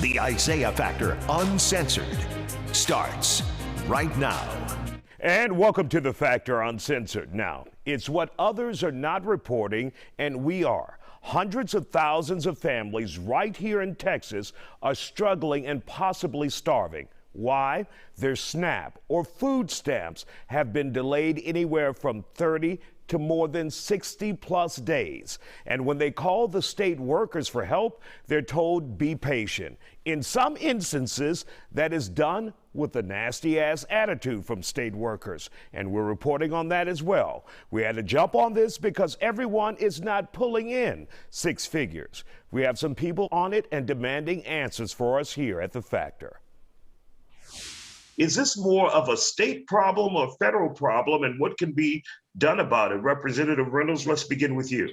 The Isaiah Factor Uncensored starts right now. And welcome to The Factor Uncensored. Now, it's what others are not reporting, and we are. Hundreds of thousands of families right here in Texas are struggling and possibly starving. Why? Their SNAP or food stamps have been delayed anywhere from 30 to more than 60 plus days. And when they call the state workers for help, they're told be patient. In some instances, that is done with a nasty ass attitude from state workers. And we're reporting on that as well. We had to jump on this because everyone is not pulling in six figures. We have some people on it and demanding answers for us here at The Factor. Is this more of a state problem or federal problem, and what can be done about it? Representative Reynolds, let's begin with you.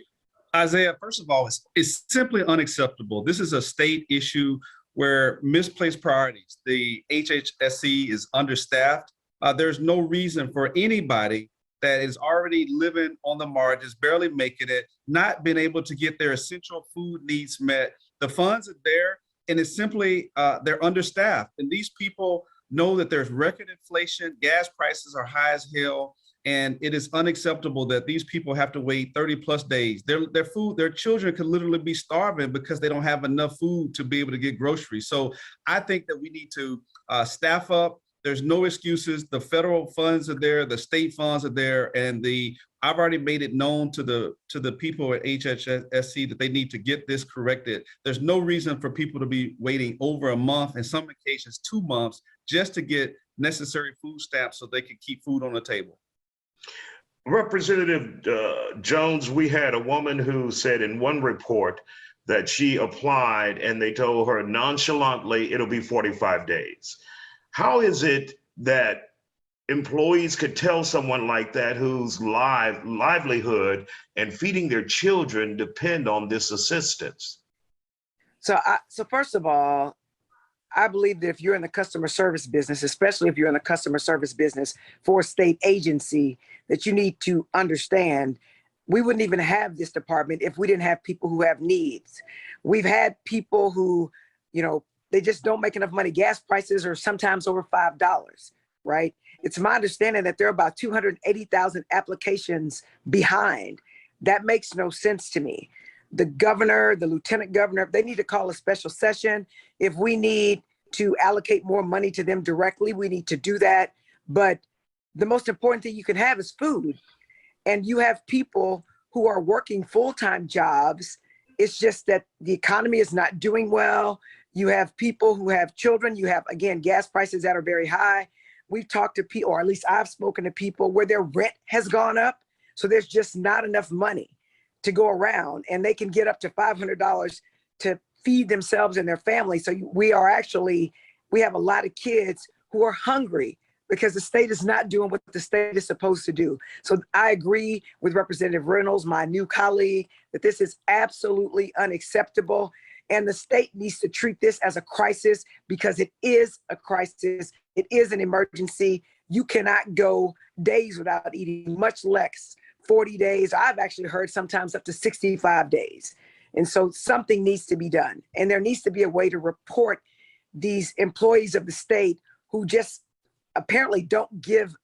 Isaiah, first of all, it's simply unacceptable. This is a state issue where misplaced priorities. The HHSC is understaffed. There's no reason for anybody that is already living on the margins, barely making it, not being able to get their essential food needs met. The funds are there, and it's simply they're understaffed. And these people know that there's record inflation, gas prices are high as hell, and it is unacceptable that these people have to wait 30 plus days. Their children could literally be starving because they don't have enough food to be able to get groceries. So I think that we need to staff up. There's no excuses. The federal funds are there, the state funds are there, and I've already made it known to the people at HHSC that they need to get this corrected. There's no reason for people to be waiting over a month, in some occasions 2 months, just to get necessary food stamps so they can keep food on the table. Representative Jones, we had a woman who said in one report that she applied and they told her nonchalantly it'll be 45 days. How is it that employees could tell someone like that whose livelihood and feeding their children depend on this assistance? So first of all, I believe that if you're in the customer service business, especially if you're in the customer service business for a state agency, that you need to understand we wouldn't even have this department if we didn't have people who have needs. We've had people who, they just don't make enough money. Gas prices are sometimes over $5, right? It's my understanding that there are about 280,000 applications behind. That makes no sense to me. The governor, the lieutenant governor, they need to call a special session. If we need to allocate more money to them directly, we need to do that. But the most important thing you can have is food. And you have people who are working full-time jobs. It's just that the economy is not doing well. You have people who have children. You have, again, gas prices that are very high. We've talked to people, or at least I've spoken to people where their rent has gone up. So there's just not enough money to go around, and they can get up to $500 to feed themselves and their family. So we have a lot of kids who are hungry because the state is not doing what the state is supposed to do. So I agree with Representative Reynolds, my new colleague, that this is absolutely unacceptable. And the state needs to treat this as a crisis because it is a crisis. It is an emergency. You cannot go days without eating, much less 40 days. I've actually heard sometimes up to 65 days. And so something needs to be done. And there needs to be a way to report these employees of the state who just apparently don't give,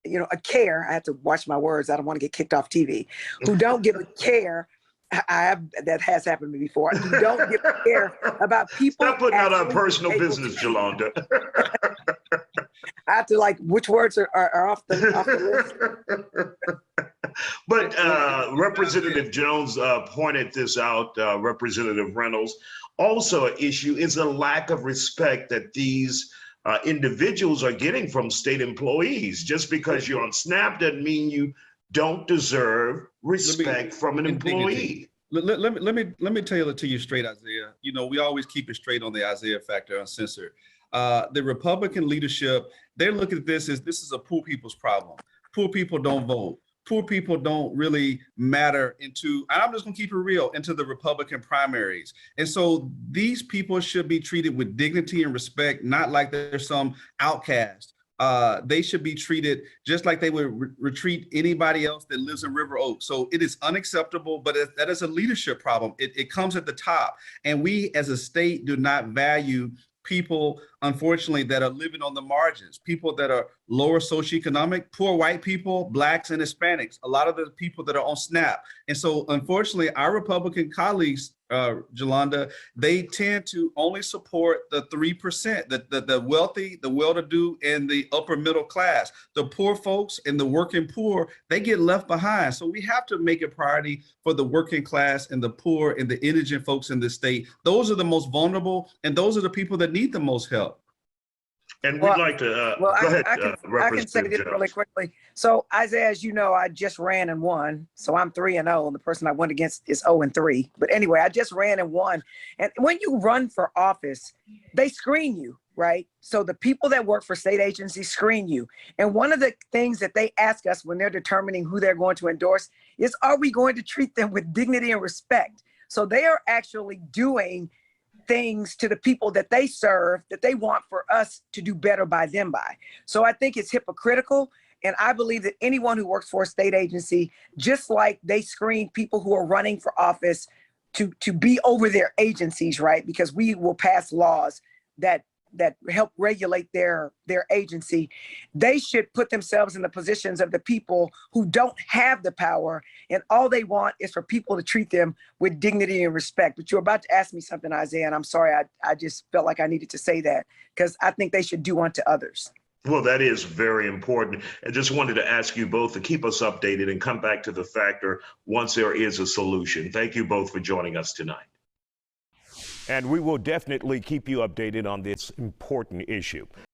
a care. I have to watch my words. I don't want to get kicked off TV. Who don't give a care. That has happened to me before. Who don't give a care about people. Stop putting out our personal business, Jolanda. I have to which words are off the list. But Representative Jones pointed this out, Representative Reynolds. Also an issue is a lack of respect that these individuals are getting from state employees. Just because you're on SNAP doesn't mean you don't deserve respect from an employee. Let me tell it to you straight, Isaiah. We always keep it straight on the Isaiah Factor Uncensored. The Republican leadership, they're looking at this is a poor people's problem. Poor people don't vote. Poor people don't really matter and I'm just gonna keep it real, into the Republican primaries. And so these people should be treated with dignity and respect, not like they're some outcast. they should be treated just like they would treat anybody else that lives in River Oaks. So it is unacceptable, but that is a leadership problem. It comes at the top. And we as a state do not value people, unfortunately, that are living on the margins, people that are lower socioeconomic, poor white people, Blacks and Hispanics, a lot of the people that are on SNAP. And so, unfortunately, our Republican colleagues, Jolanda, they tend to only support the 3%, the wealthy, the well-to-do, and the upper middle class. The poor folks and the working poor, they get left behind. So we have to make a priority for the working class and the poor and the indigent folks in this state. Those are the most vulnerable, and those are the people that need the most help. And we'd like to go ahead, I can say this really quickly. So Isaiah, as you know, I just ran and won. So I'm 3-0, and the person I went against is 0-3. But anyway, I just ran and won. And when you run for office, they screen you, right? So the people that work for state agencies screen you. And one of the things that they ask us when they're determining who they're going to endorse is, are we going to treat them with dignity and respect? So they are actually doing things to the people that they serve that they want for us to do better by them by. So I think it's hypocritical. And I believe that anyone who works for a state agency, just like they screen people who are running for office to be over their agencies, right? Because we will pass laws that help regulate their agency. They should put themselves in the positions of the people who don't have the power, and all they want is for people to treat them with dignity and respect. But you're about to ask me something, Isaiah, and I'm sorry, I just felt like I needed to say that, because I think they should do unto others. Well, that is very important. I just wanted to ask you both to keep us updated and come back to the factor once there is a solution. Thank you both for joining us tonight. And we will definitely keep you updated on this important issue.